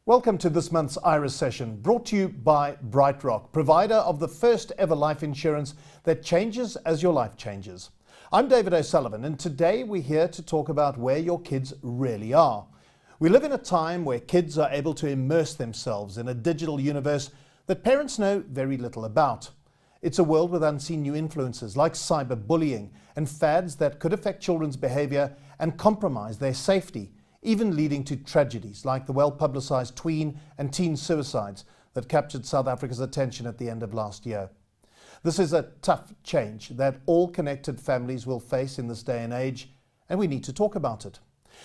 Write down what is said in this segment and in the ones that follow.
Welcome to this month's IRIS session, brought to you by BrightRock, provider of the first ever life insurance that changes as your life changes. I'm David O'Sullivan, and today we're here to talk about where your kids really are. We live in a time where kids are able to immerse themselves in a digital universe that parents know very little about. It's a world with unseen new influences like cyberbullying and fads that could affect children's behavior and compromise their safety, even leading to tragedies like the well-publicized tween and teen suicides that captured South Africa's attention at the end of last year. This is a tough change that all connected families will face in this day and age, and we need to talk about it.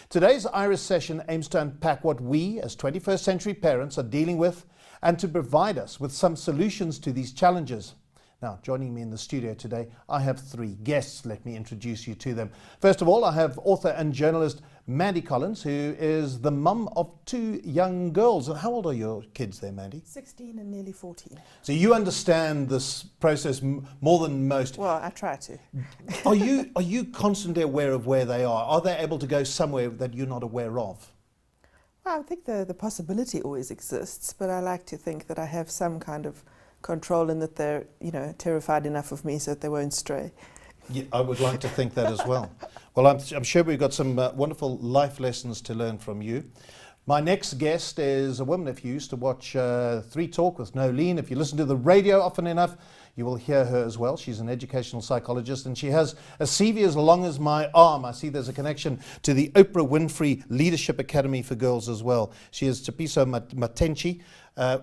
Today's IRIS session aims to unpack what we as 21st century parents are dealing with and to provide us with some solutions to these challenges. Now, joining me in the studio today, I have three guests. Let me introduce you to them. First of all, I have author and journalist Mandy Collins, who is the mum of two young girls. How old are your kids there, Mandy? 16 and nearly 14. So you understand this process more than most. Well, I try to. Are you constantly aware of where they are? Are they able to go somewhere that you're not aware of? Well, I think the possibility always exists, but I like to think that I have some kind of control and that they're, terrified enough of me so that they won't stray. Yeah, I would like to think that as well. Well, I'm sure we've got some wonderful life lessons to learn from you. My next guest is a woman. If you used to watch 3 Talk with Nolene, if you listen to the radio often enough, you will hear her as well. She's an educational psychologist and she has a CV as long as my arm. I see there's a connection to the Oprah Winfrey Leadership Academy for Girls as well. She is Tsepiso Matenchi.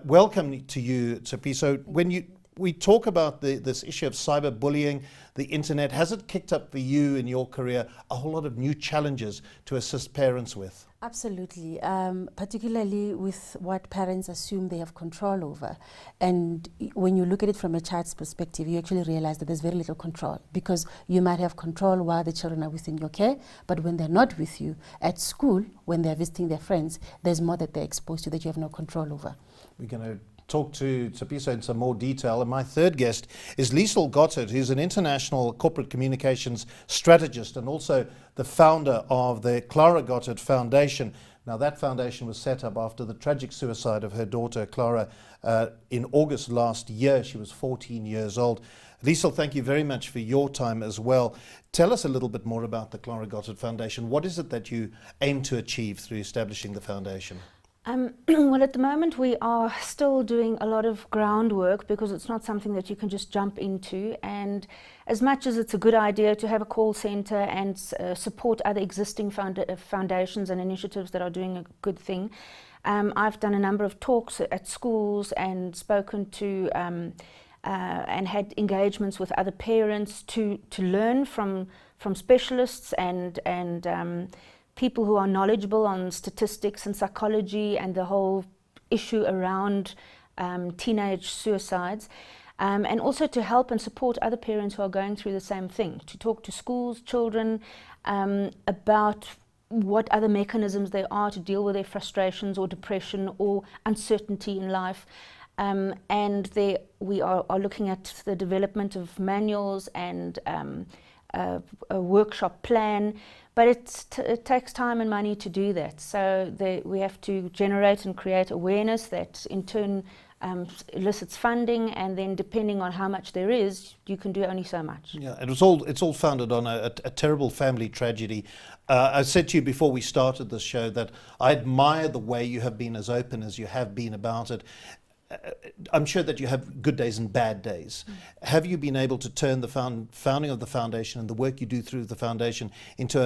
Welcome to you, Tsepiso. When we talk about this issue of cyberbullying, the internet, has it kicked up for you in your career a whole lot of new challenges to assist parents with? Absolutely, particularly with what parents assume they have control over. And when you look at it from a child's perspective, you actually realize that there's very little control, because you might have control while the children are within your care, but when they're not with you at school, when they're visiting their friends, there's more that they're exposed to that you have no control over. We're going to talk to Tsepiso in some more detail. And my third guest is Liesl Gottert, who's an international corporate communications strategist and also the founder of the Clara Gottert Foundation. Now, that foundation was set up after the tragic suicide of her daughter, Clara, in August last year. She was 14 years old. Liesl, thank you very much for your time as well. Tell us a little bit more about the Clara Gottert Foundation. What is it that you aim to achieve through establishing the foundation? Well, at the moment we are still doing a lot of groundwork because it's not something that you can just jump into, and as much as it's a good idea to have a call center and support other existing foundations and initiatives that are doing a good thing, I've done a number of talks at schools and spoken to and had engagements with other parents to learn from specialists and people who are knowledgeable on statistics and psychology and the whole issue around teenage suicides, and also to help and support other parents who are going through the same thing, to talk to schools, children, about what other mechanisms there are to deal with their frustrations or depression or uncertainty in life. And we are looking at the development of manuals and a workshop plan, but it takes time and money to do that. So we have to generate and create awareness that in turn elicits funding, and then depending on how much there is, you can do only so much. Yeah, and it's all founded on a terrible family tragedy. I said to you before we started this show that I admire the way you have been as open as you have been about it. I'm sure that you have good days and bad days. Have you been able to turn the founding of the foundation and the work you do through the foundation into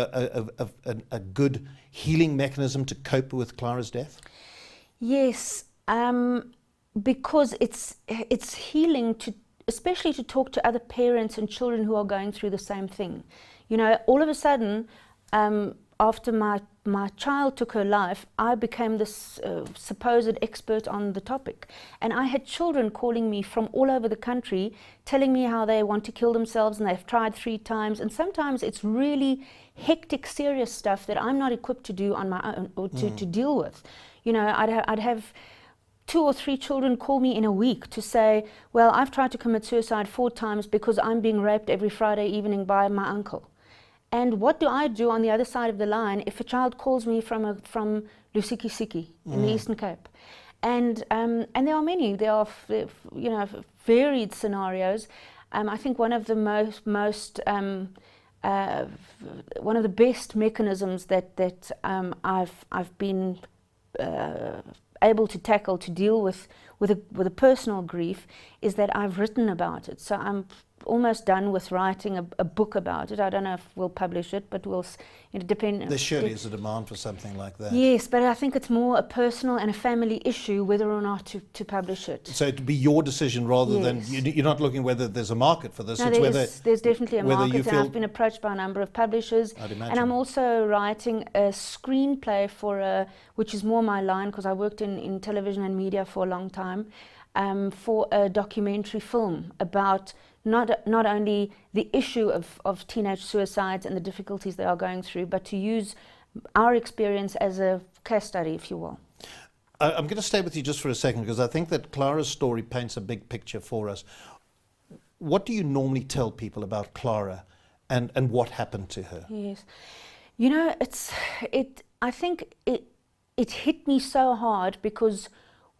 a good healing mechanism to cope with Clara's death? Yes, because it's healing especially to talk to other parents and children who are going through the same thing. All of a sudden, after my child took her life, I became this supposed expert on the topic. And I had children calling me from all over the country, telling me how they want to kill themselves and they've tried 3 times. And sometimes it's really hectic, serious stuff that I'm not equipped to do on my own or to deal with. I'd have 2 or 3 children call me in a week to say, well, I've tried to commit suicide 4 times because I'm being raped every Friday evening by my uncle. And what do I do on the other side of the line if a child calls me from Lusikisiki in the Eastern Cape? And there are many. There are varied scenarios. I think one of the one of the best mechanisms that I've been able to tackle to deal with a personal grief is that I've written about it. So I'm almost done with writing a book about it. I don't know if we'll publish it, but we'll depend. There surely is a demand for something like that. Yes, but I think it's more a personal and a family issue whether or not to publish it. So it'd be your decision rather than Yes. you're not looking whether there's a market for this. No, It's there's definitely a whether you market, and feel- I've been approached by a number of publishers. I'd And imagine. I'm also writing a screenplay which is more my line because I worked in television and media for a long time, for a documentary film about not only the issue of teenage suicides and the difficulties they are going through, but to use our experience as a case study, if you will. I'm going to stay with you just for a second because I think that Clara's story paints a big picture for us. What do you normally tell people about Clara and what happened to her? Yes, you know, I think it hit me so hard because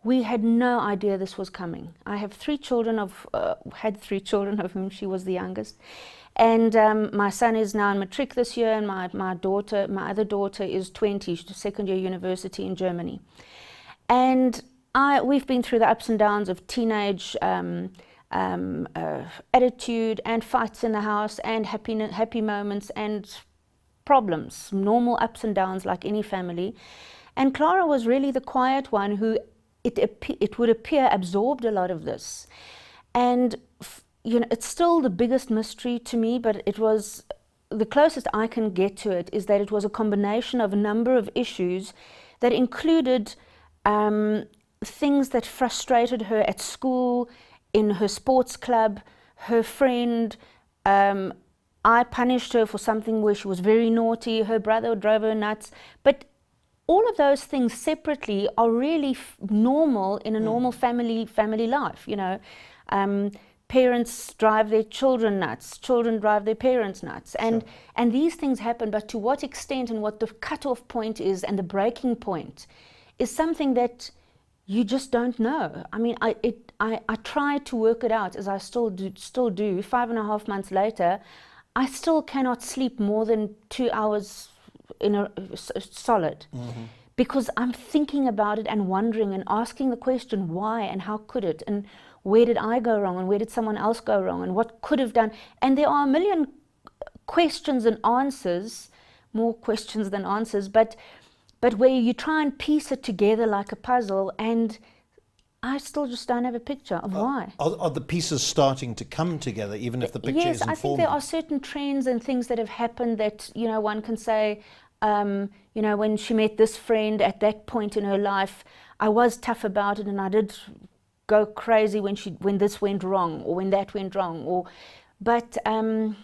we had no idea this was coming. I have had 3 children of whom she was the youngest, and my son is now in matric this year, and my other daughter is 20. She's second year university in Germany, and we've been through the ups and downs of teenage attitude and fights in the house and happy moments and problems, normal ups and downs like any family. And Clara was really the quiet one who it would appear absorbed a lot of this. And it's still the biggest mystery to me, but it was the closest I can get to it is that it was a combination of a number of issues that included things that frustrated her at school, in her sports club, her friend. I punished her for something where she was very naughty. Her brother drove her nuts. But all of those things separately are really normal in a normal family life. Parents drive their children nuts. Children drive their parents nuts. And these things happen. But to what extent and what the cutoff point is and the breaking point is something that you just don't know. I mean, I tried to work it out, as I still do. 5.5 months later, I still cannot sleep more than 2 hours in a solid, because I'm thinking about it and wondering and asking the question why and how could it, and where did I go wrong and where did someone else go wrong and what could have done. And there are a million questions and answers, more questions than answers, but where you try and piece it together like a puzzle, and I still just don't have a picture of why. Are the pieces starting to come together, even if the picture Yes, isn't I think formed? there are certain trends and things that have happened that, one can say, when she met this friend at that point in her life, I was tough about it and I did go crazy when this went wrong or when that went wrong. But no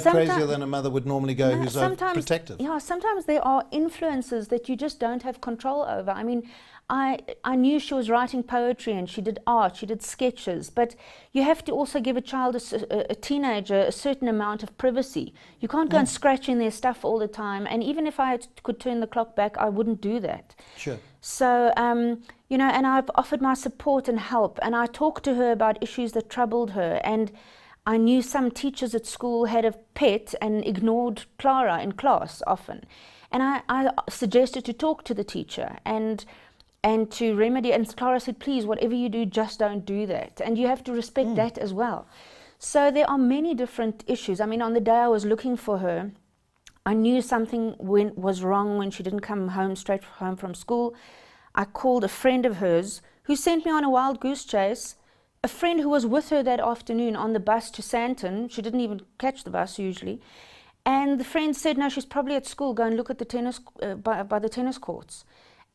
crazier than a mother would normally go who's protective. Yeah, sometimes there are influences that you just don't have control over. I mean, I knew she was writing poetry and she did art, she did sketches, but you have to also give a child, a teenager, a certain amount of privacy. You can't go and scratch in their stuff all the time, and even if I could turn the clock back, I wouldn't do that. Sure. So, and I've offered my support and help, and I talked to her about issues that troubled her, and I knew some teachers at school had a pet and ignored Clara in class often. And I suggested to talk to the teacher and to remedy. And Clara said, please, whatever you do, just don't do that. And you have to respect that as well. So there are many different issues. I mean, on the day I was looking for her, I knew something was wrong when she didn't come home straight home from school. I called a friend of hers who sent me on a wild goose chase. A friend who was with her that afternoon on the bus to Sandton. She didn't even catch the bus usually. And the friend said, no, she's probably at school. Go and look at the tennis, by the tennis courts.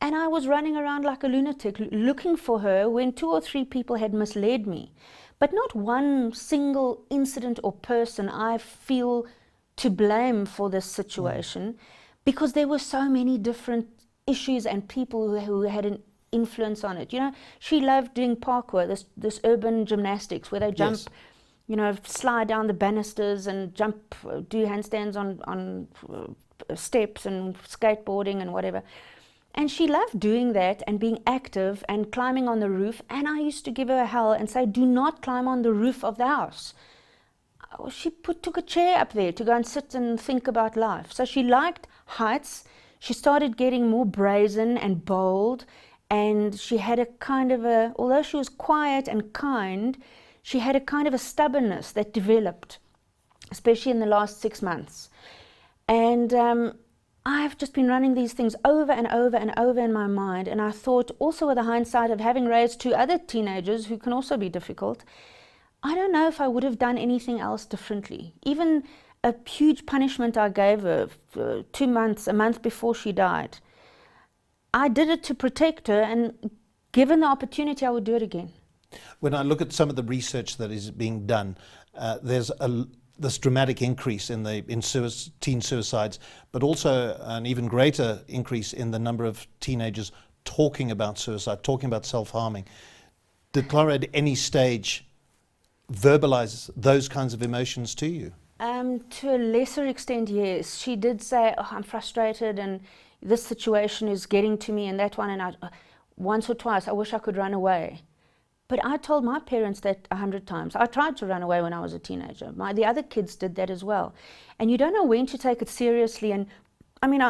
And I was running around like a lunatic looking for her when 2 or 3 people had misled me. But not one single incident or person I feel to blame for this situation, because there were so many different issues and people who had an influence on it. She loved doing parkour, this urban gymnastics where they jump slide down the banisters and jump, do handstands on steps and skateboarding and whatever. And she loved doing that and being active and climbing on the roof. And I used to give her hell and say, do not climb on the roof of the house. She took a chair up there to go and sit and think about life. So she liked heights. She started getting more brazen and bold. And she had a kind of although she was quiet and kind, she had a kind of a stubbornness that developed, especially in the last 6 months. And I've just been running these things over and over and over in my mind, and I thought, also with the hindsight of having raised 2 other teenagers who can also be difficult, I don't know if I would have done anything else differently. Even a huge punishment I gave her for 2 months, a month before she died, I did it to protect her, and given the opportunity, I would do it again. When I look at some of the research that is being done, there's this dramatic increase in teen suicides, but also an even greater increase in the number of teenagers talking about suicide, talking about self-harming. Did Clara at any stage verbalize those kinds of emotions to you? To a lesser extent, yes. She did say, I'm frustrated and this situation is getting to me and that one, and once or twice, I wish I could run away. But I told my parents that 100 times. I tried to run away when I was a teenager. The other kids did that as well. And you don't know when to take it seriously. And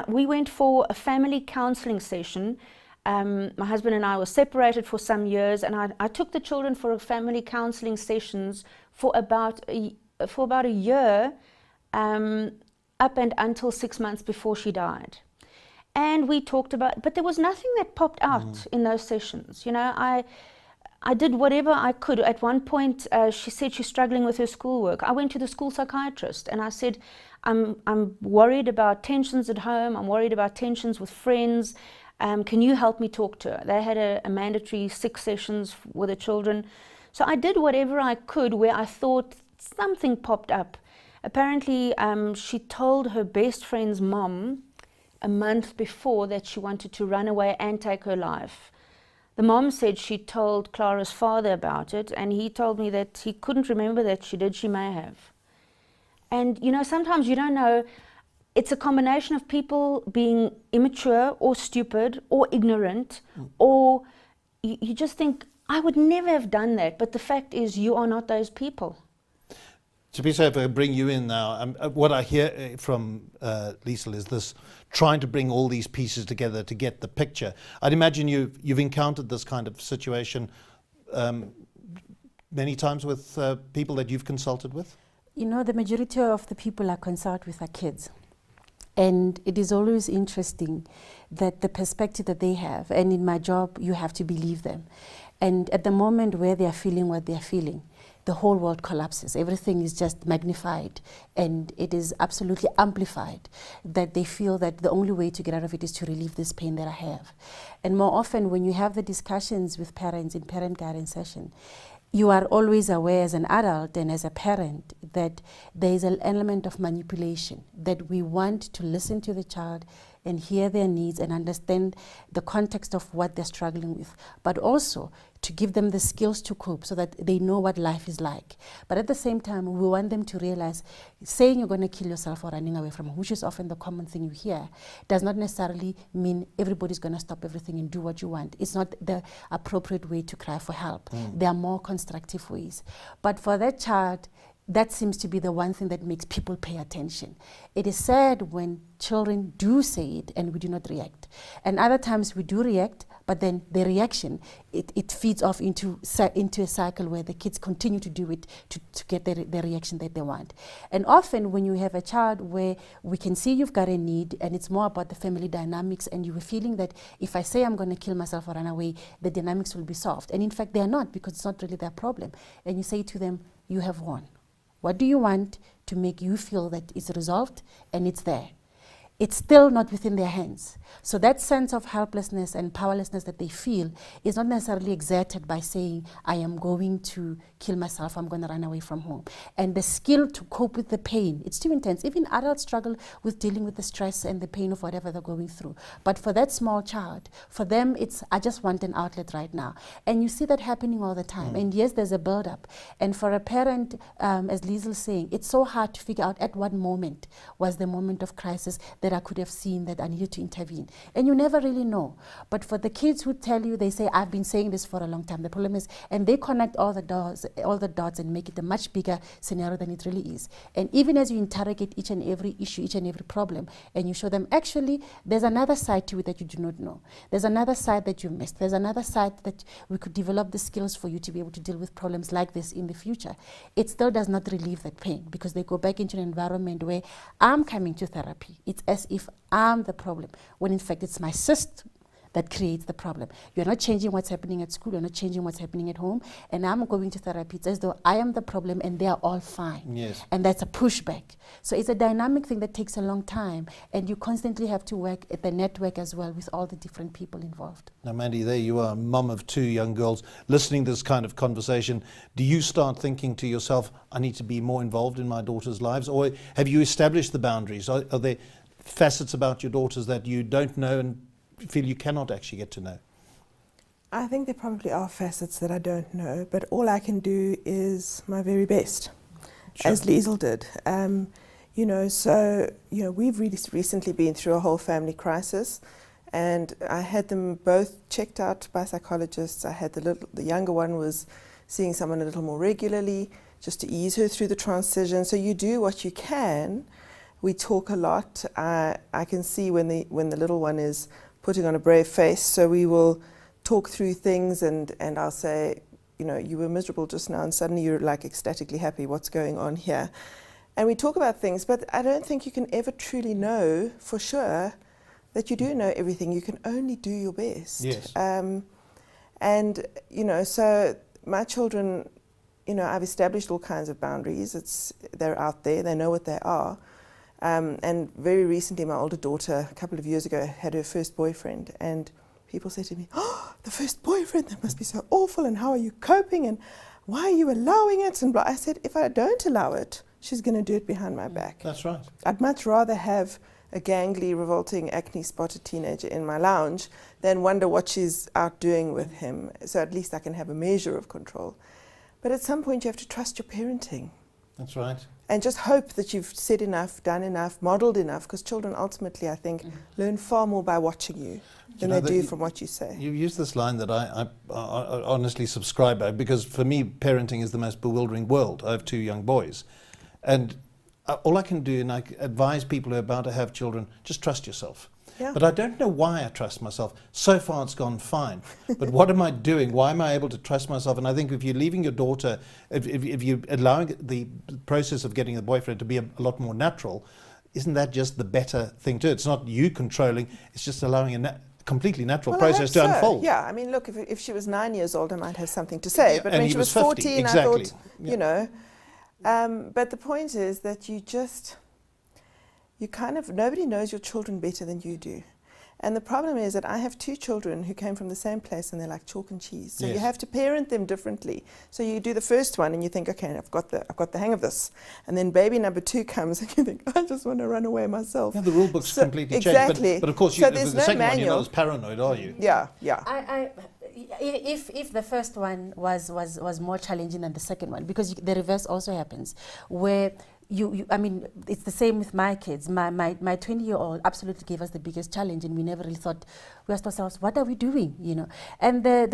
we went for a family counseling session. My husband and I were separated for some years, and I took the children for a family counseling sessions for about a year, up and until 6 months before she died. And we talked about, but there was nothing that popped out in those sessions. I did whatever I could. At one point, she said she's struggling with her schoolwork. I went to the school psychiatrist and I said, I'm worried about tensions at home. I'm worried about tensions with friends. Can you help me talk to her? They had a mandatory 6 sessions with the children. So I did whatever I could where I thought something popped up. Apparently, she told her best friend's mom a month before that she wanted to run away and take her life. The mom said she told Clara's father about it, and he told me that he couldn't remember that she did. She may have. And sometimes you don't know. It's a combination of people being immature or stupid or ignorant, or you just think, I would never have done that. But the fact is, you are not those people. Thabiso, if I bring you in now, what I hear from Liesl is this, trying to bring all these pieces together to get the picture. I'd imagine you've encountered this kind of situation many times with people that you've consulted with? The majority of the people I consult with are kids. And it is always interesting that the perspective that they have, and in my job, you have to believe them. And at the moment where they are feeling what they are feeling, the whole world collapses. Everything is just magnified, and it is absolutely amplified, that they feel that the only way to get out of it is to relieve this pain that I have. And more often, when you have the discussions with parents in parent guidance session, you are always aware as an adult and as a parent that there is an element of manipulation, that we want to listen to the child and hear their needs and understand the context of what they're struggling with, but also to give them the skills to cope so that they know what life is like. But at the same time, we want them to realize saying you're going to kill yourself or running away from home, which is often the common thing you hear, does not necessarily mean everybody's going to stop everything and do what you want. It's not the appropriate way to cry for help. There are more constructive ways. But for that child, that seems to be the one thing that makes people pay attention. It is sad when children do say it and we do not react. And other times we do react, but then the reaction, it feeds off into a cycle where the kids continue to do it to get the reaction that they want. And often when you have a child where we can see you've got a need and it's more about the family dynamics, and you were feeling that if I say I'm going to kill myself or run away, the dynamics will be solved. And in fact, they are not, because it's not really their problem. And you say to them, you have won. What do you want to make you feel that it's resolved and it's there? it's still not within their hands. So that sense of helplessness and powerlessness that they feel is not necessarily exerted by saying, I am going to kill myself, I'm going to run away from home. And the skill to cope with the pain, it's too intense. Even adults struggle with dealing with the stress and the pain of whatever they're going through. But for that small child, for them, it's, I just want an outlet right now. And you see that happening all the time. And yes, there's a build-up. And for a parent, as Liesel's saying, it's so hard to figure out at what moment was the moment of crisis that I could have seen that I needed to intervene. And you never really know. But for the kids who tell you, they say, I've been saying this for a long time. The problem is, and they connect all the dots and make it a much bigger scenario than it really is. And even as you interrogate each and every issue, each and every problem, and you show them, actually, there's another side to it that you do not know. There's another side that you missed. There's another side that we could develop the skills for you to be able to deal with problems like this in the future. It still does not relieve that pain, because they go back into an environment where I'm coming to therapy. It's as if I'm the problem, when in fact it's my system that creates the problem. You're not changing what's happening at school, you're not changing what's happening at home, and I'm going to therapy. It's as though I am the problem and they are all fine. Yes. And that's a pushback. So it's a dynamic thing that takes a long time, and you constantly have to work at the network as well with all the different people involved. Now, Mandy, there you are, mum of 2 young girls, listening to this kind of conversation. Do you start thinking to yourself, I need to be more involved in my daughter's lives? Or have you established the boundaries? Are there facets about your daughters that you don't know and feel you cannot actually get to know? I think there probably are facets that I don't know, but all I can do is my very best, Sure. as Liesel did. We've really recently been through a whole family crisis, and I had them both checked out by psychologists. I had the younger one was seeing someone a little more regularly, just to ease her through the transition. So you do what you can. We talk a lot. I can see when the little one is putting on a brave face, so we will talk through things, and I'll say, you were miserable just now and suddenly you're like ecstatically happy. What's going on here? And we talk about things, but I don't think you can ever truly know for sure that you do know everything. You can only do your best. Yes. So my children, I've established all kinds of boundaries. They're out there, they know what they are. And very recently, my older daughter, a couple of years ago, had her first boyfriend. And people said to me, oh, the first boyfriend, that must be so awful. And how are you coping? And why are you allowing it? And blah. I said, if I don't allow it, she's going to do it behind my back. That's right. I'd much rather have a gangly, revolting, acne-spotted teenager in my lounge than wonder what she's out doing with him. So at least I can have a measure of control. But at some point, you have to trust your parenting. That's right. And just hope that you've said enough, done enough, modelled enough, because children ultimately, I think, learn far more by watching you than they do from what you say. You use this line that I honestly subscribe by, because for me, parenting is the most bewildering world. I have 2 young boys. And all I can do, and I advise people who are about to have children, just trust yourself. Yeah. But I don't know why I trust myself. So far it's gone fine. But what am I doing? Why am I able to trust myself? And I think if you're leaving your daughter, if you're allowing the process of getting a boyfriend to be a lot more natural, isn't that just the better thing to do? It's not you controlling, it's just allowing a completely natural process to unfold. Yeah, I mean, look, if she was 9 years old, I might have something to say. But and when he she was 50, 14, exactly. I thought, but the point is that nobody knows your children better than you do. And the problem is that I have 2 children who came from the same place and they're like chalk and cheese. So Yes. you have to parent them differently. So you do the first one and you think, okay, I've got the hang of this. And then baby number 2 comes and you think, I just want to run away myself. Yeah, the rule book's completely exactly. changed. But of course, So the there's no second one, you're manual. not as paranoid, are you? Yeah. If the first one was more challenging than the second one, because the reverse also happens, where I mean, it's the same with my kids. My 20-year-old absolutely gave us the biggest challenge, and we never really thought, we asked ourselves, what are we doing, And the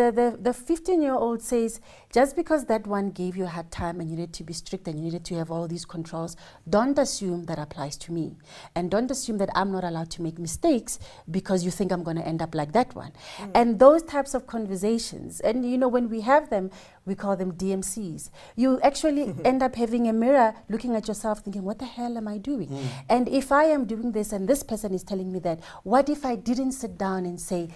15-year-old says, just because that one gave you a hard time and you needed to be strict and you needed to have all these controls, don't assume that applies to me. And don't assume that I'm not allowed to make mistakes because you think I'm going to end up like that one. And those types of conversations, and when we have them, we call them DMCs. You actually end up having a mirror looking at yourself thinking, what the hell am I doing? And if I am doing this and this person is telling me that, what if I didn't sit down and say,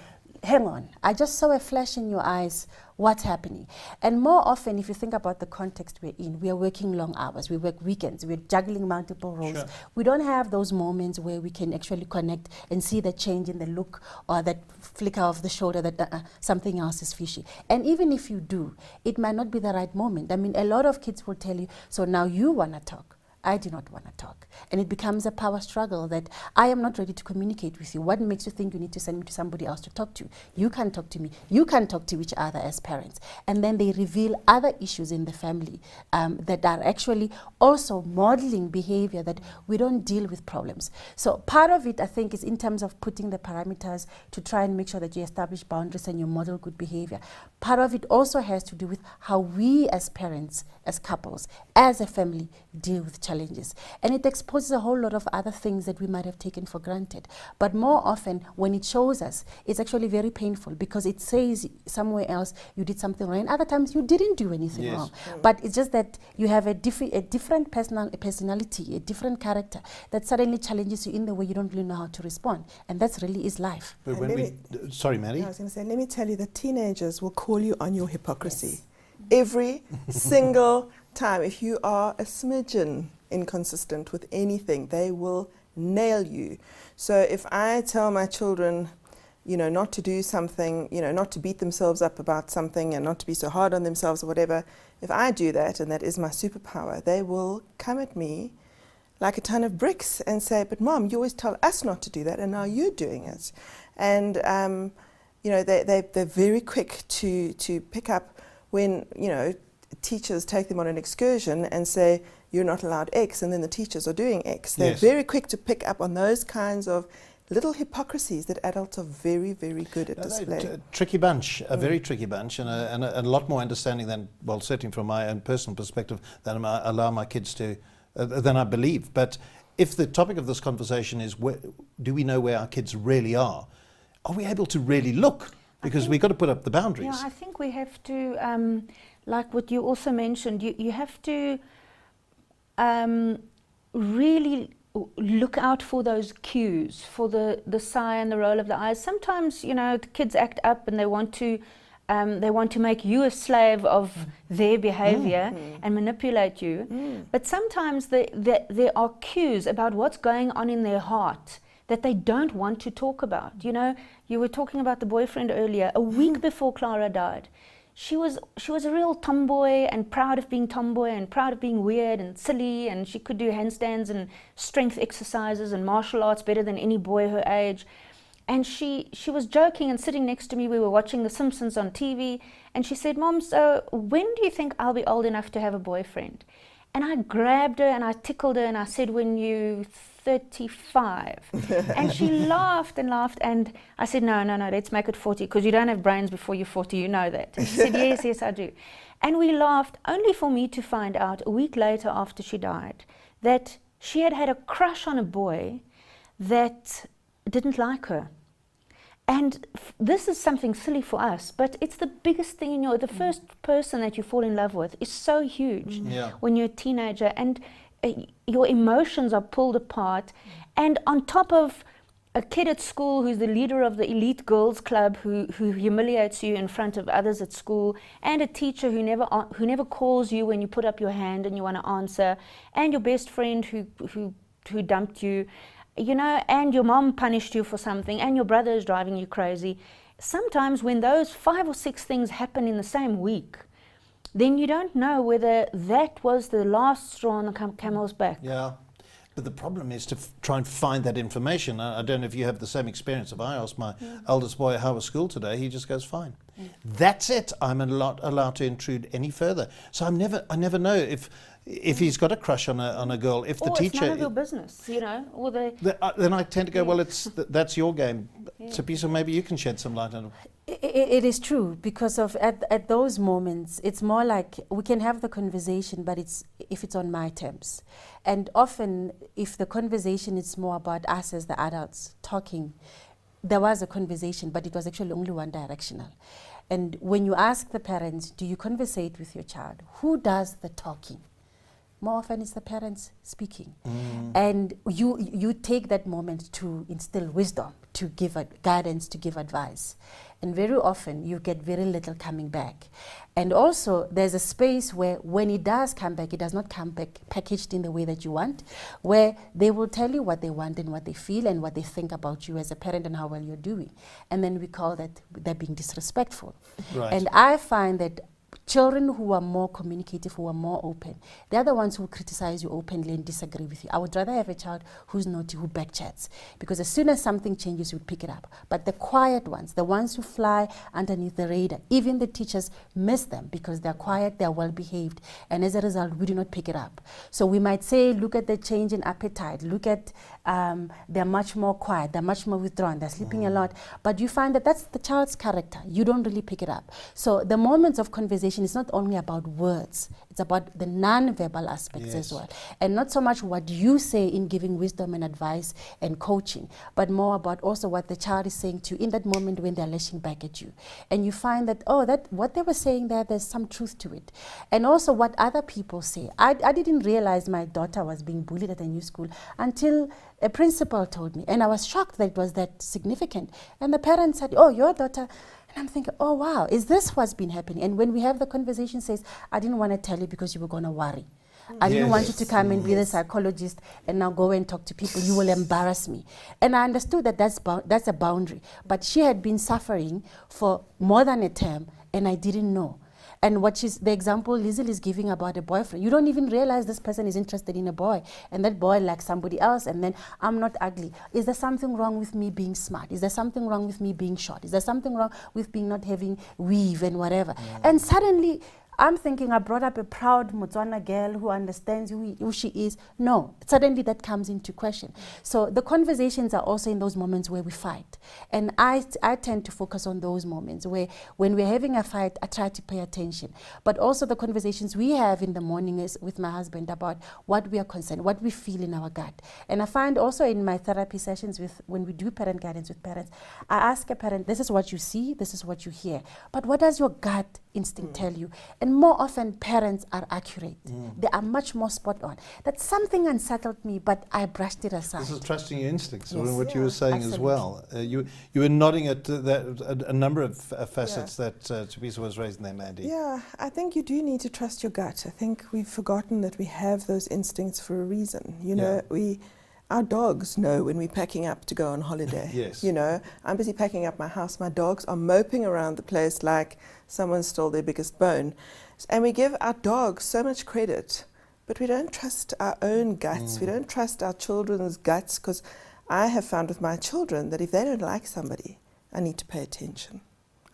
hang on, I just saw a flash in your eyes. What's happening? And more often, if you think about the context we're in, we are working long hours, we work weekends, we're juggling multiple roles. Sure. We don't have those moments where we can actually connect and see the change in the look or that flicker of the shoulder that something else is fishy. And even if you do, it might not be the right moment. I mean, a lot of kids will tell you, so now you want to talk. I do not want to talk. And it becomes a power struggle that I am not ready to communicate with you. What makes you think you need to send me to somebody else to talk to? You can't talk to me. You can't talk to each other as parents. And then they reveal other issues in the family that are actually also modeling behavior that we don't deal with problems. So part of it, I think, is in terms of putting the parameters to try and make sure that you establish boundaries and you model good behavior. Part of it also has to do with how we as parents, as couples, as a family deal with challenges. And it exposes a whole lot of other things that we might have taken for granted. But more often, when it shows us, it's actually very painful because it says somewhere else you did something wrong. And other times you didn't do anything wrong. But it's just that you have a different personality, a different character that suddenly challenges you in the way you don't really know how to respond. And that's really is life. But And when let we, sorry, Maddie. I was going to say, let me tell you that teenagers will call you on your hypocrisy. Every single time. If you are a smidgen inconsistent with anything, they will nail you. So if I tell my children, you know, not to do something, you know, not to beat themselves up about something and not to be so hard on themselves or whatever, if I do that, and that is my superpower, they will come at me like a ton of bricks and say, but Mom, you always tell us not to do that and now you're doing it. And, you know, they're very quick to pick up when, you know, teachers take them on an excursion and say, you're not allowed X, and then the teachers are doing X. They're very quick to pick up on those kinds of little hypocrisies that adults are very, very good at displaying. Tricky bunch, a very tricky bunch, and a lot more understanding than, well, certainly from my own personal perspective, than I allow my kids to, than I believe. But if the topic of this conversation is, do we know where our kids really are we able to really look? Because we've got to put up the boundaries. Yeah, I think we have to, like what you also mentioned, you have to really look out for those cues, for the sigh and the roll of the eyes. Sometimes, you know, the kids act up and they want to make you a slave of their behavior and manipulate you. But sometimes there are cues about what's going on in their heart that they don't want to talk about. You know, you were talking about the boyfriend earlier. A week before Clara died, she was a real tomboy and proud of being tomboy and proud of being weird and silly, and she could do handstands and strength exercises and martial arts better than any boy her age. And she was joking and sitting next to me. We were watching The Simpsons on TV, and she said, Mom, so when do you think I'll be old enough to have a boyfriend? And I grabbed her and I tickled her and I said, when you 35. And she laughed and laughed, and I said, no, let's make it 40, because you don't have brains before you're 40, you know that. And she said, yes, I do. And we laughed, only for me to find out a week later after she died that she had had a crush on a boy that didn't like her. And this is something silly for us, but it's the biggest thing in the first person that you fall in love with is so huge when you're a teenager, and your emotions are pulled apart. And on top of a kid at school who's the leader of the elite girls club who humiliates you in front of others at school, and a teacher who never calls you when you put up your hand and you want to answer, and your best friend who dumped you, you know, and your mom punished you for something, and your brother is driving you crazy. Sometimes when those 5 or 6 things happen in the same week, then you don't know whether that was the last straw on the camel's back. Yeah, but the problem is to try and find that information. I don't know if you have the same experience. If I ask my eldest boy how was school today, he just goes fine. That's it. I'm not allowed to intrude any further. So I never know if he's got a crush on a girl. If the teacher, it's none of your business, you know. Or then I tend to go, well, that's your game. So, Pisa, maybe you can shed some light on it. It is true, because of at those moments, it's more like we can have the conversation, but if it's on my terms. And often, if the conversation is more about us as the adults talking, there was a conversation, but it was actually only one directional. And when you ask the parents, do you conversate with your child? Who does the talking? more often it's the parents speaking. And you take that moment to instill wisdom, to give guidance, to give advice. And very often you get very little coming back. And also there's a space where when it does come back, it does not come back packaged in the way that you want, where they will tell you what they want and what they feel and what they think about you as a parent and how well you're doing. And then we call that they're being disrespectful. Right. And I find that children who are more communicative, who are more open, they're the ones who criticize you openly and disagree with you. I would rather have a child who's naughty, who backchats, because as soon as something changes, you would pick it up. But the quiet ones, the ones who fly underneath the radar, even the teachers miss them because they're quiet, they're well behaved, and as a result, we do not pick it up. So we might say, look at the change in appetite, look at they're much more quiet, they're much more withdrawn, they're sleeping a lot, but you find that that's the child's character. You don't really pick it up. So the moments of conversation is not only about words, it's about the non-verbal aspects as well. And not so much what you say in giving wisdom and advice and coaching, but more about also what the child is saying to you in that moment when they're lashing back at you. And you find that, oh, that what they were saying there's some truth to it. And also what other people say. I didn't realize my daughter was being bullied at a new school until a principal told me, and I was shocked that it was that significant. And the parents said, oh, your daughter. And I'm thinking, oh, wow, is this what's been happening? And when we have the conversation, says, I didn't want to tell you because you were going to worry. I didn't want you to come and be the psychologist and now go and talk to people. You will embarrass me. And I understood that that's a boundary. But she had been suffering for more than a term, and I didn't know. And the example Liesl is giving about a boyfriend, you don't even realize this person is interested in a boy, and that boy likes somebody else, and then I'm not ugly. Is there something wrong with me being smart? Is there something wrong with me being short? Is there something wrong with being not having weave and whatever? And suddenly, I'm thinking I brought up a proud Motswana girl who understands who she is. No, suddenly that comes into question. So the conversations are also in those moments where we fight. And I tend to focus on those moments where when we're having a fight, I try to pay attention. But also the conversations we have in the morning is with my husband about what we are concerned, what we feel in our gut. And I find also in my therapy sessions when we do parent guidance with parents, I ask a parent, this is what you see, this is what you hear. But what does your gut instinct tell you? And more often, parents are accurate. They are much more spot on. That something unsettled me, but I brushed it aside. This is trusting your instincts, Yes. what you were saying as Absolutely. well. You were nodding at a number of facets that Teresa was raising there, Mandy. Yeah, I think you do need to trust your gut. I think we've forgotten that we have those instincts for a reason. You know, our dogs know when we're packing up to go on holiday. Yes. You know, I'm busy packing up my house. My dogs are moping around the place like someone stole their biggest bone. And we give our dogs so much credit, but we don't trust our own guts. We don't trust our children's guts, because I have found with my children that if they don't like somebody, I need to pay attention.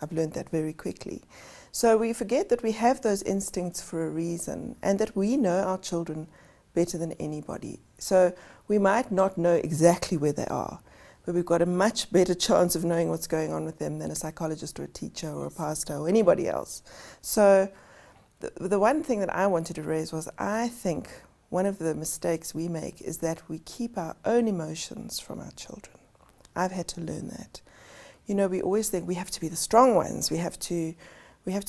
I've learned that very quickly. So we forget that we have those instincts for a reason, and that we know our children better than anybody. So we might not know exactly where they are, but we've got a much better chance of knowing what's going on with them than a psychologist or a teacher or a pastor or anybody else. So the one thing that I wanted to raise was, I think one of the mistakes we make is that we keep our own emotions from our children. I've had to learn that. You know, we always think we have to be the strong ones. We have to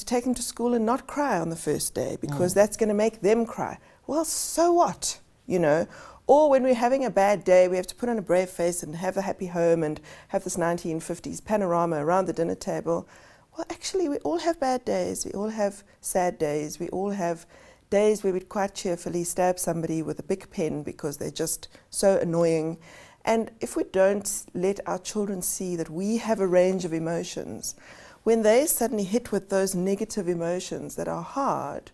take them to school and not cry on the first day because that's going to make them cry. Well, so what? You know, or when we're having a bad day, we have to put on a brave face and have a happy home and have this 1950s panorama around the dinner table. Well, actually, we all have bad days. We all have sad days. We all have days where we'd quite cheerfully stab somebody with a big pen because they're just so annoying. And if we don't let our children see that we have a range of emotions, when they suddenly hit with those negative emotions that are hard,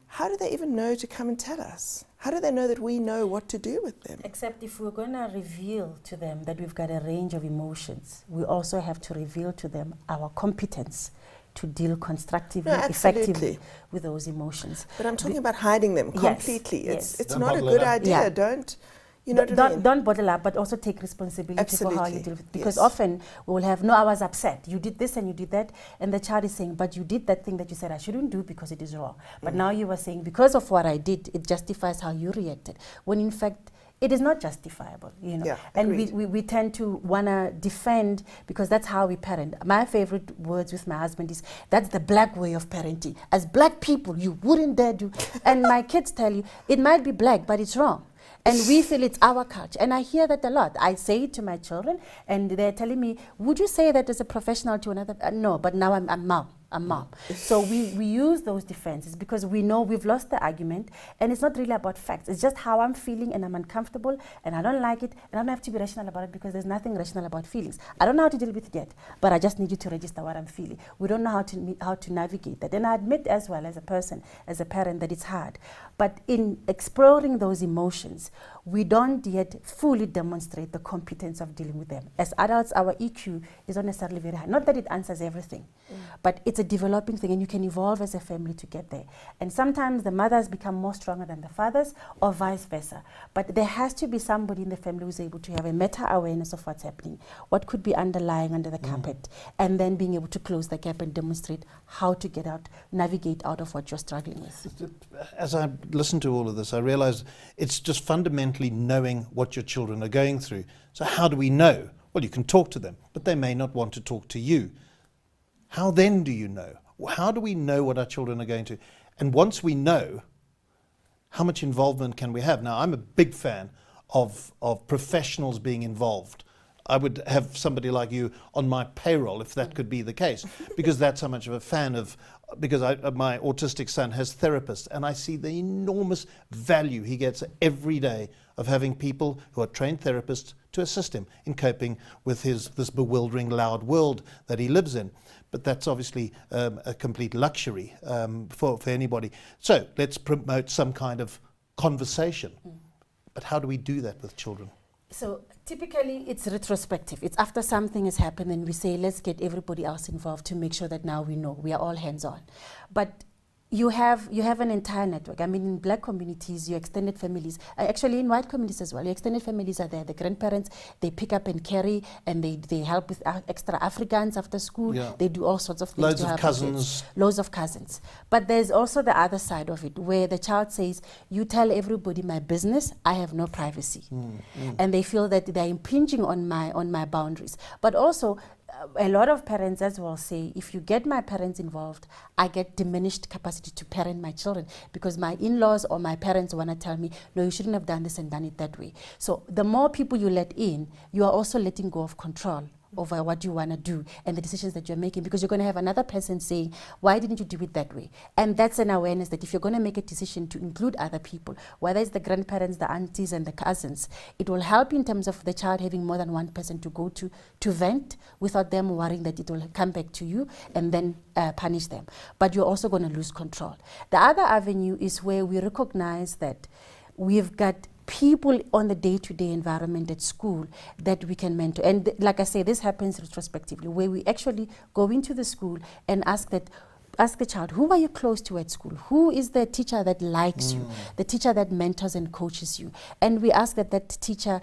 how do they even know to come and tell us? How do they know that we know what to do with them? Except if we're going to reveal to them that we've got a range of emotions, we also have to reveal to them our competence to deal constructively, effectively with those emotions. But I'm talking about hiding them completely. Yes. It's Don't not a bottle good it up. idea. Yeah. Don't, you know what I mean? Don't bottle up, but also take responsibility for how you deal with it. Because often we will have, no, I was upset. You did this and you did that. And the child is saying, but you did that thing that you said I shouldn't do because it is wrong. But now you were saying, because of what I did, it justifies how you reacted. When in fact, it is not justifiable, you know. Yeah, and agreed. we tend to want to defend because that's how we parent. My favorite words with my husband is, that's the black way of parenting. As black people, you wouldn't dare do. And my kids tell you, it might be black, but it's wrong. And we feel it's our culture. And I hear that a lot. I say it to my children, and they're telling me, would you say that as a professional to another? No, but now I'm mom. So we use those defenses because we know we've lost the argument, and it's not really about facts. It's just how I'm feeling, and I'm uncomfortable, and I don't like it, and I don't have to be rational about it because there's nothing rational about feelings. I don't know how to deal with it yet, but I just need you to register what I'm feeling. We don't know how to navigate that. And I admit as well, as a person, as a parent, that it's hard. But in exploring those emotions, we don't yet fully demonstrate the competence of dealing with them. As adults, our EQ is not necessarily very high. Not that it answers everything, but it's a developing thing, and you can evolve as a family to get there. And sometimes the mothers become more stronger than the fathers, or vice versa. But there has to be somebody in the family who's able to have a meta-awareness of what's happening, what could be underlying under the carpet, and then being able to close the gap and demonstrate how to get out, navigate out of what you're struggling with. As I listen to all of this, I realize it's just fundamentally knowing what your children are going through. So how do we know? Well, you can talk to them, but they may not want to talk to you. How then do you know? How do we know what our children are going to? And once we know, how much involvement can we have? Now, I'm a big fan of professionals being involved. I would have somebody like you on my payroll if that could be the case, because that's how much of a fan of, because my autistic son has therapists, and I see the enormous value he gets every day of having people who are trained therapists to assist him in coping with this bewildering, loud world that he lives in. But that's obviously a complete luxury for anybody. So let's promote some kind of conversation. But how do we do that with children? So typically it's retrospective. It's after something has happened and we say, let's get everybody else involved to make sure that now we know, we are all hands-on. But you have an entire network. I mean, in black communities, your extended families, actually in white communities as well, your extended families are there. The grandparents, they pick up and carry, and they help with extra Africans after school. Yeah. They do all sorts of things. Loads to of help cousins. loads of cousins. But there's also the other side of it, where the child says, you tell everybody my business, I have no privacy. And they feel that they're impinging on my boundaries. But also, a lot of parents as well say, if you get my parents involved, I get diminished capacity to parent my children because my in-laws or my parents want to tell me, no, you shouldn't have done this and done it that way. So the more people you let in, you are also letting go of control over what you want to do and the decisions that you're making, because you're going to have another person saying, why didn't you do it that way? And that's an awareness that if you're going to make a decision to include other people, whether it's the grandparents, the aunties, and the cousins, it will help in terms of the child having more than one person to go to vent without them worrying that it will come back to you and then punish them. But you're also going to lose control. The other avenue is where we recognize that we've got people on the day-to-day environment at school that we can mentor. And like I say, this happens retrospectively, where we actually go into the school and ask the child, who are you close to at school? Who is the teacher that likes you? The teacher that mentors and coaches you? And we ask that teacher,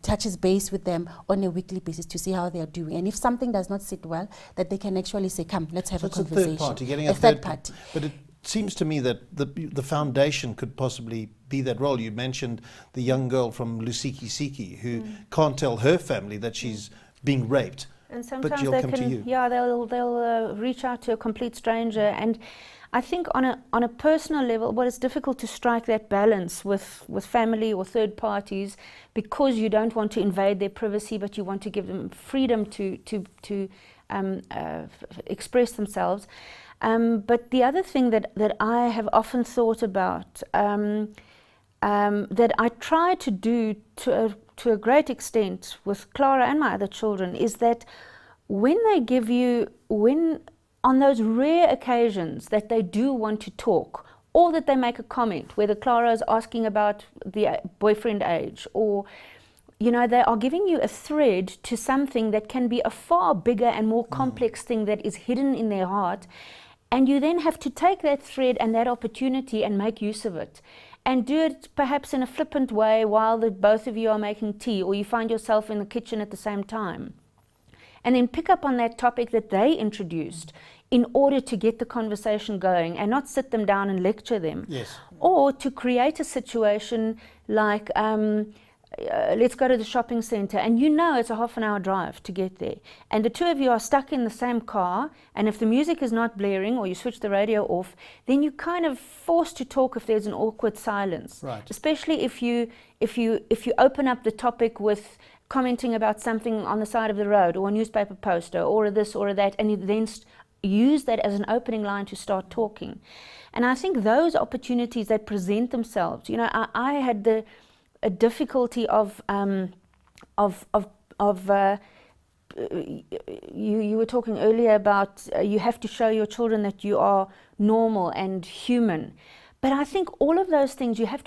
touches base with them on a weekly basis to see how they are doing. And if something does not sit well, that they can actually say, come, let's have a conversation. It's a third party, getting a third party. But it seems to me that the foundation could possibly be that role. You mentioned the young girl from Lusikisiki who can't tell her family that she's being raped. And sometimes but she'll they come to you. they'll reach out to a complete stranger. And I think on a personal level, well, it's difficult to strike that balance with family or third parties, because you don't want to invade their privacy, but you want to give them freedom to express themselves. But the other thing that I have often thought about, that I try to do to a great extent with Clara and my other children, is that when they give you, on those rare occasions that they do want to talk, or that they make a comment, whether Clara is asking about the boyfriend age, or they are giving you a thread to something that can be a far bigger and more complex thing that is hidden in their heart. And you then have to take that thread and that opportunity and make use of it. And do it perhaps in a flippant way while both of you are making tea, or you find yourself in the kitchen at the same time. And then pick up on that topic that they introduced in order to get the conversation going, and not sit them down and lecture them. Yes. Or to create a situation like, let's go to the shopping centre, and you know it's a half an hour drive to get there, and the two of you are stuck in the same car, and if the music is not blaring or you switch the radio off, then you're kind of forced to talk if there's an awkward silence. Right. Especially if you open up the topic with commenting about something on the side of the road or a newspaper poster or a this or a that, and you then use that as an opening line to start talking. And I think those opportunities that present themselves, you know, I had a difficulty of you were talking earlier about you have to show your children that you are normal and human. But I think all of those things you have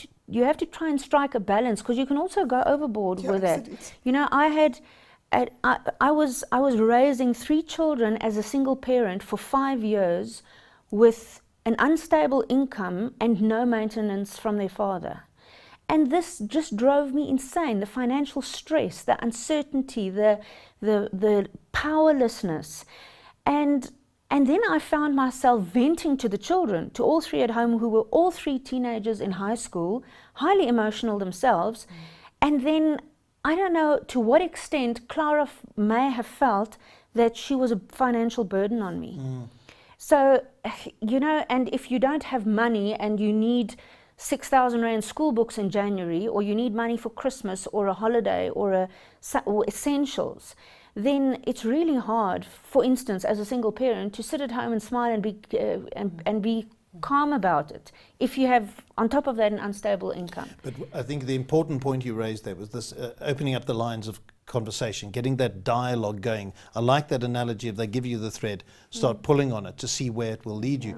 to try and strike a balance, because you can also go overboard with absolutely. that. You know, I was raising 3 children as a single parent for 5 years with an unstable income and no maintenance from their father. And this just drove me insane. The financial stress, the uncertainty, the powerlessness. And then I found myself venting to the children, to all 3 at home, who were all 3 teenagers in high school, highly emotional themselves. And then I don't know to what extent Clara may have felt that she was a financial burden on me. So, you know, and if you don't have money and you need 6,000 Rand school books in January, or you need money for Christmas or a holiday or essentials, then it's really hard, for instance, as a single parent, to sit at home and smile and be calm about it if you have, on top of that, an unstable income. But I think the important point you raised there was this opening up the lines of conversation, getting that dialogue going. I like that analogy of they give you the thread, start pulling on it to see where it will lead you.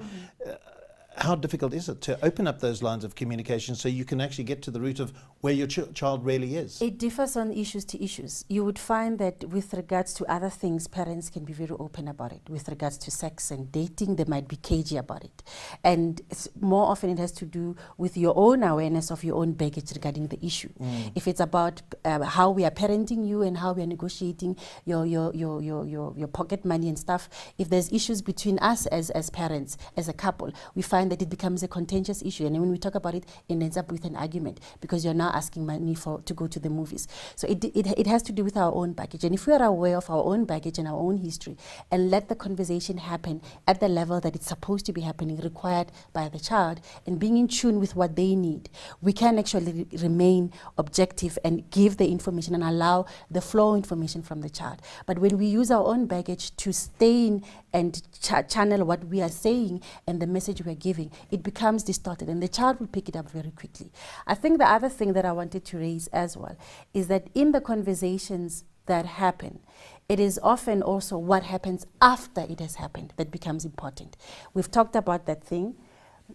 How difficult is it to open up those lines of communication so you can actually get to the root of where your child really is? It differs on issues to issues. You would find that with regards to other things, parents can be very open about it. With regards to sex and dating, they might be cagey about it. And more often it has to do with your own awareness of your own baggage regarding the issue. If it's about how we are parenting you and how we are negotiating your pocket money and stuff, if there's issues between us as parents, as a couple, we find that it becomes a contentious issue. And when we talk about it, it ends up with an argument, because you're now asking money to go to the movies. So it has to do with our own baggage. And if we are aware of our own baggage and our own history, and let the conversation happen at the level that it's supposed to be happening, required by the child, and being in tune with what they need, we can actually remain objective and give the information and allow the flow of information from the child. But when we use our own baggage to stain and channel what we are saying and the message we are giving, it becomes distorted, and the child will pick it up very quickly. I think the other thing that I wanted to raise as well is that in the conversations that happen, it is often also what happens after it has happened that becomes important. We've talked about that thing.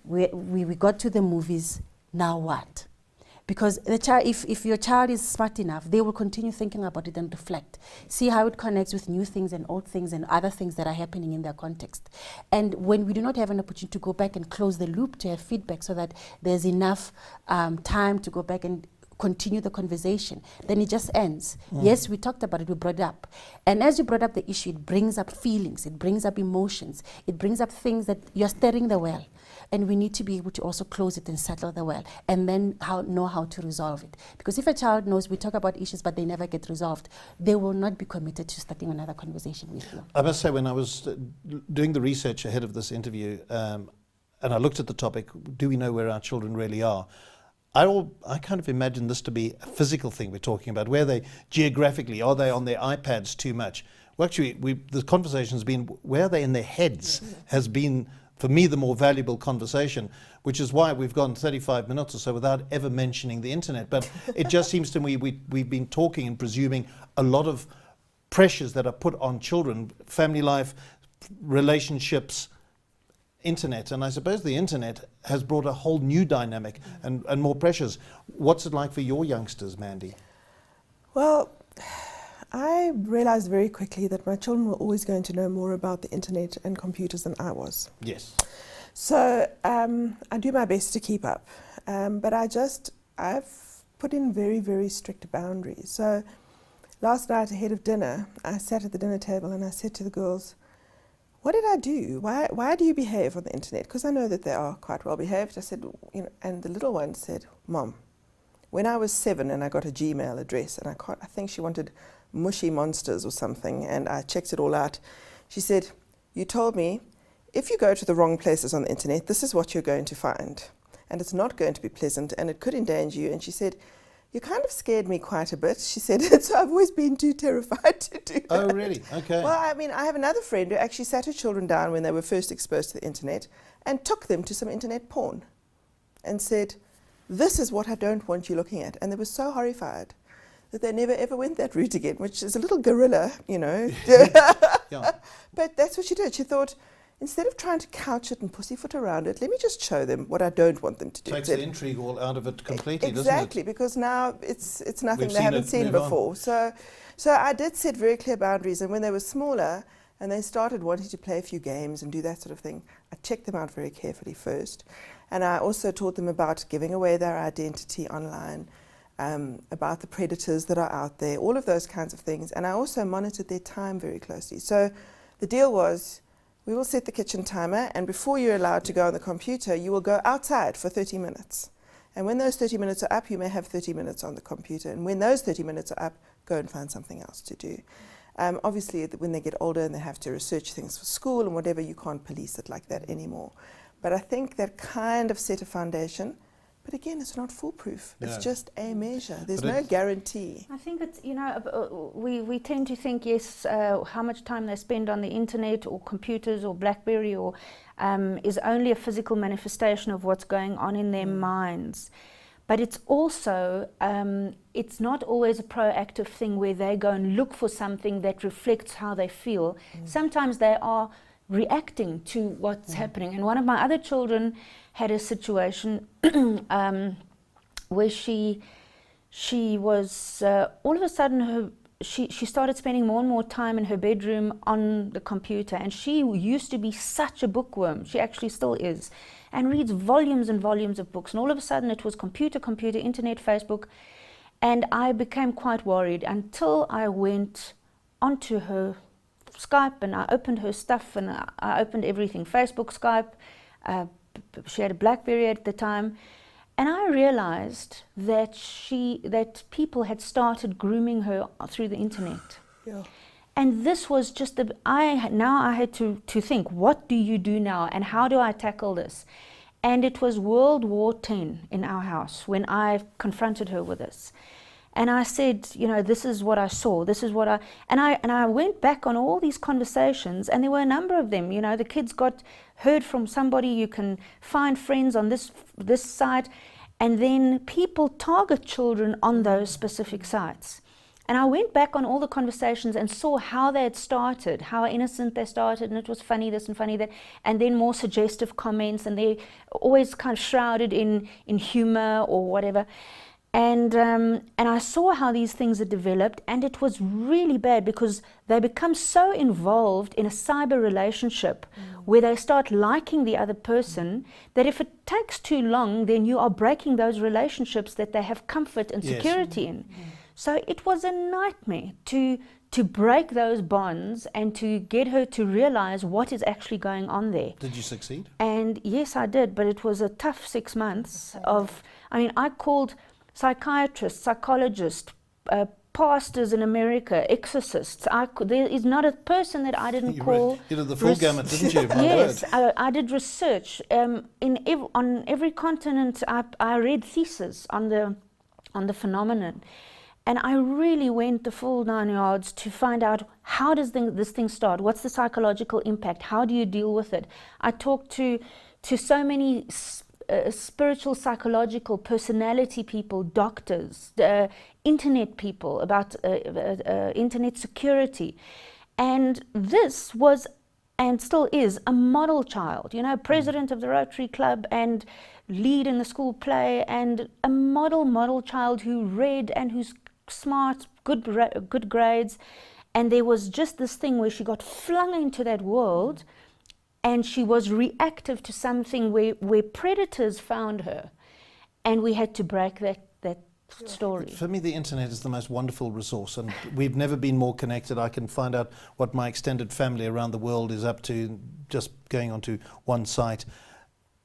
We got to the movies, now what? Because the child, if your child is smart enough, they will continue thinking about it and reflect, see how it connects with new things and old things and other things that are happening in their context. And when we do not have an opportunity to go back and close the loop to have feedback so that there's enough time to go back and continue the conversation, then it just ends. Yes, we talked about it, we brought it up. And as you brought up the issue, it brings up feelings, it brings up emotions, it brings up things that you're stirring the well. And we need to be able to also close it and settle the well, and then know how to resolve it. Because if a child knows we talk about issues but they never get resolved, they will not be committed to starting another conversation with you. I must say, when I was doing the research ahead of this interview, and I looked at the topic, do we know where our children really are? I kind of imagine this to be a physical thing we're talking about. Where they geographically, are they on their iPads too much? Well, actually, the conversation has been, where are they in their heads, has been, for me, the more valuable conversation, which is why we've gone 35 minutes or so without ever mentioning the internet. But it just seems to me we've been talking and presuming a lot of pressures that are put on children, family life, relationships, internet. And I suppose the internet has brought a whole new dynamic and more pressures. What's it like for your youngsters, Mandy? Well, I realized very quickly that my children were always going to know more about the internet and computers than I was. Yes. So I do my best to keep up, but I've put in very, very strict boundaries. So last night ahead of dinner, I sat at the dinner table and I said to the girls, what did I do? Why do you behave on the internet? Because I know that they are quite well behaved. I said, and the little one said, Mom, when I was 7 and I got a Gmail address, and I think she wanted mushy monsters or something, and I checked it all out. She said, "You told me if you go to the wrong places on the internet, this is what you're going to find. And it's not going to be pleasant, and it could endanger you." And she said, "You kind of scared me quite a bit." She said, "So I've always been too terrified to do that." Oh, really? Okay. Well, I mean, I have another friend who actually sat her children down when they were first exposed to the internet and took them to some internet porn and said, "This is what I don't want you looking at." And they were so horrified that they never ever went that route again, which is a little guerrilla, you know. Yeah. But that's what she did. She thought, instead of trying to couch it and pussyfoot around it, let me just show them what I don't want them to do. Takes the intrigue all out of it completely, Exactly, doesn't because now it's nothing We've they seen haven't it seen move on. before. So I did set very clear boundaries, and when they were smaller and they started wanting to play a few games and do that sort of thing, I checked them out very carefully first. And I also taught them about giving away their identity online, about the predators that are out there, all of those kinds of things. And I also monitored their time very closely. So the deal was, we will set the kitchen timer, and before you're allowed to go on the computer, you will go outside for 30 minutes. And when those 30 minutes are up, you may have 30 minutes on the computer. And when those 30 minutes are up, go and find something else to do. Obviously, when they get older and they have to research things for school and whatever, you can't police it like that anymore. But I think that kind of set a foundation. But again, it's not foolproof. It's No. just a measure. There's But no it's- guarantee. I think it's, we tend to think, yes, how much time they spend on the internet or computers or BlackBerry or is only a physical manifestation of what's going on in their minds. But it's also, it's not always a proactive thing where they go and look for something that reflects how they feel. Sometimes they are reacting to what's happening. And one of my other children had a situation where she was all of a sudden she started spending more and more time in her bedroom on the computer, and she used to be such a bookworm. She actually still is, and reads volumes and volumes of books, and all of a sudden it was computer, internet, Facebook, and I became quite worried until I went onto her Skype and I opened her stuff, and I opened everything, Facebook, Skype. She had a BlackBerry at the time, and I realized that people had started grooming her through the internet. Yeah. And this was just I had to think, what do you do now, and how do I tackle this? And it was World War X in our house when I confronted her with this. And I said, this is what I saw. This is what and I went back on all these conversations, and there were a number of them. The kids heard from somebody. You can find friends on this site, and then people target children on those specific sites. And I went back on all the conversations and saw how they had started, how innocent they started, and it was funny this and funny that, and then more suggestive comments, and they always kind of shrouded in humor or whatever. And I saw how these things had developed, and it was really bad because they become so involved in a cyber relationship where they start liking the other person that if it takes too long, then you are breaking those relationships that they have comfort and Yes. security in. So it was a nightmare to break those bonds and to get her to realize what is actually going on there. Did you succeed? And yes, I did, but it was a tough 6 months I called psychiatrists, psychologists, pastors in America, exorcists. There is not a person that I didn't call. You did the full gamut, didn't you? My Yes, word. I did research. On every continent, I read theses on the phenomenon. And I really went the full 9 yards to find out, how does this thing start? What's the psychological impact? How do you deal with it? I talked to so many spiritual, psychological, personality people, doctors, internet people about internet security. And this was, and still is, a model child, president of the Rotary Club and lead in the school play, and a model child who read and who's smart, good grades. And there was just this thing where she got flung into that world, and she was reactive to something where predators found her, and we had to break that story. For me, the internet is the most wonderful resource, and we've never been more connected. I can find out what my extended family around the world is up to just going onto one site.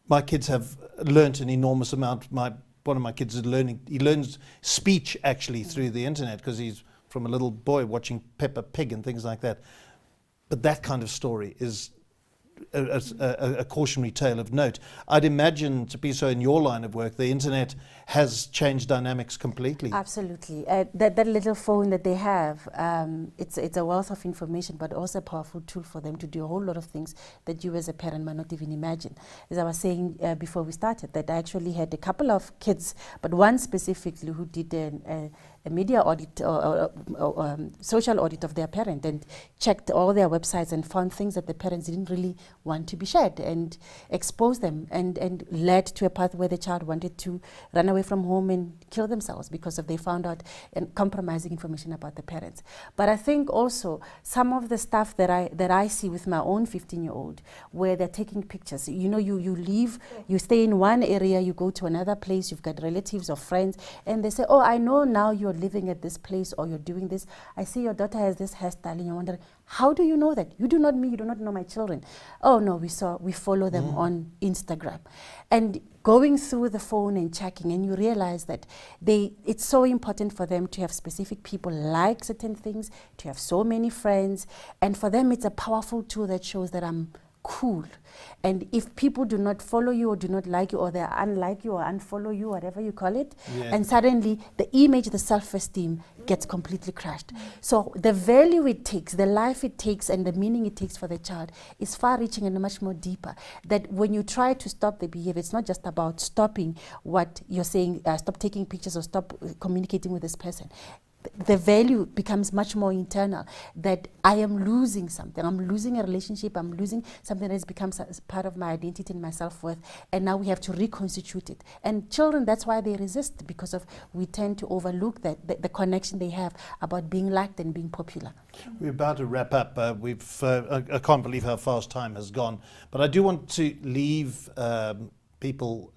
My kids have learnt an enormous amount. My one of my kids is he learns speech actually through the internet because he's from a little boy watching Peppa Pig and things like that. But that kind of story is a cautionary tale of note. I'd imagine, to be so in your line of work, the internet has changed dynamics completely. Absolutely. That little phone that they have, it's a wealth of information, but also a powerful tool for them to do a whole lot of things that you as a parent might not even imagine. As I was saying before we started, that I actually had a couple of kids, but one specifically who did a media audit or social audit of their parent and checked all their websites and found things that the parents didn't really want to be shared and exposed them and led to a path where the child wanted to run away from home and kill themselves because of they found out and compromising information about the parents. But I think also some of the stuff that I see with my own 15-year-old where they're taking pictures, you know, you leave, you stay in one area, you go to another place, you've got relatives or friends, and they say, oh, I know now you're living at this place or you're doing this. I see your daughter has this hairstyle and you're wondering, how do you know that? You do not know my children. Oh no, we follow them on Instagram. And going through the phone and checking, and you realize that it's so important for them to have specific people like certain things, to have so many friends, and for them it's a powerful tool that shows that I'm cool. And if people do not follow you or do not like you or they unlike you or unfollow you, whatever you call it, and suddenly the image, the self-esteem gets completely crushed. So the value it takes, the life it takes and the meaning it takes for the child is far-reaching and much more deeper. That when you try to stop the behavior, it's not just about stopping what you're saying, stop taking pictures or stop communicating with this person. The value becomes much more internal, that I am losing something. I'm losing a relationship. I'm losing something that has become part of my identity and my self-worth. And now we have to reconstitute it. And children, that's why they resist, because we tend to overlook the connection they have about being liked and being popular. We're about to wrap up. I can't believe how fast time has gone. But I do want to leave people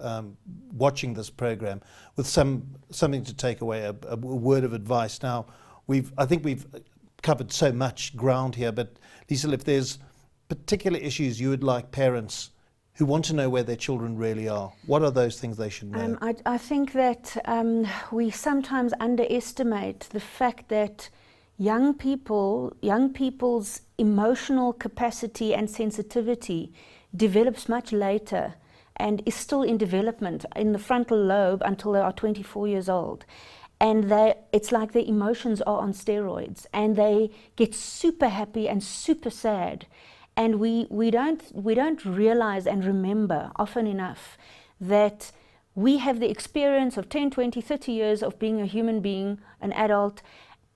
watching this program with something to take away, a word of advice. Now, I think we've covered so much ground here, but Liesl, if there's particular issues you would like parents who want to know where their children really are, what are those things they should know? I think that we sometimes underestimate the fact that young people's emotional capacity and sensitivity develops much later and is still in development in the frontal lobe until they are 24 years old. And it's like their emotions are on steroids and they get super happy and super sad. And we don't realize and remember often enough that we have the experience of 10, 20, 30 years of being a human being, an adult,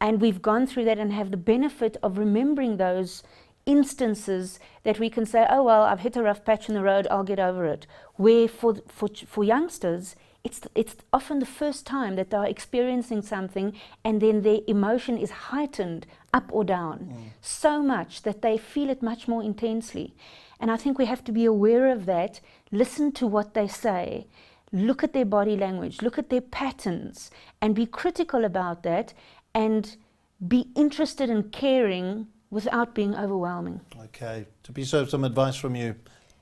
and we've gone through that and have the benefit of remembering those instances that we can say, oh well, I've hit a rough patch in the road, I'll get over it. Where for youngsters, it's often the first time that they're experiencing something and then their emotion is heightened up or down so much that they feel it much more intensely. And I think we have to be aware of that, listen to what they say, look at their body language, look at their patterns, and be critical about that and be interested and caring without being overwhelming. Okay, to be so, some advice from you.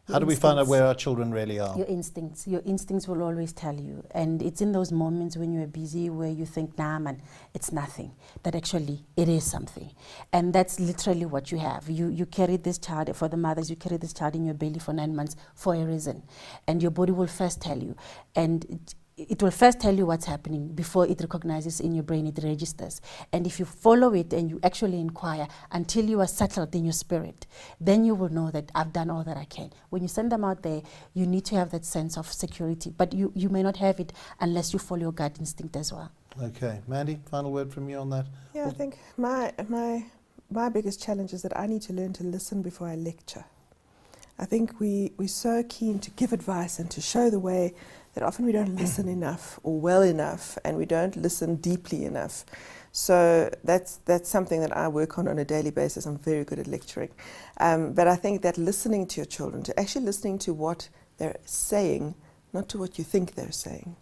How do we find out where our children really are? Your instincts will always tell you. And it's in those moments when you're busy where you think, nah man, it's nothing, that actually it is something. And that's literally what you have. You carry this child, for the mothers, you carry this child in your belly for 9 months for a reason. And your body will first tell you. And it will first tell you what's happening before it recognizes in your brain, it registers. And if you follow it and you actually inquire until you are settled in your spirit, then you will know that I've done all that I can. When you send them out there, you need to have that sense of security, but you may not have it unless you follow your gut instinct as well. Okay, Mandy, final word from you on that? Yeah, I think my biggest challenge is that I need to learn to listen before I lecture. I think we're so keen to give advice and to show the way that often we don't listen enough or well enough, and we don't listen deeply enough. So that's something that I work on a daily basis. I'm very good at lecturing. But I think that listening to your children, to actually listening to what they're saying, not to what you think they're saying,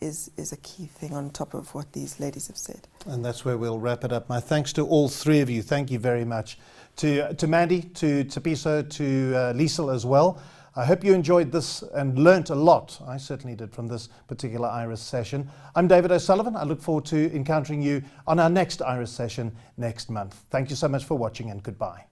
is a key thing on top of what these ladies have said. And that's where we'll wrap it up. My thanks to all three of you. Thank you very much. To Mandy, to Tsepiso, to Liesl as well. I hope you enjoyed this and learnt a lot. I certainly did from this particular IRIS session. I'm David O'Sullivan. I look forward to encountering you on our next IRIS session next month. Thank you so much for watching, and goodbye.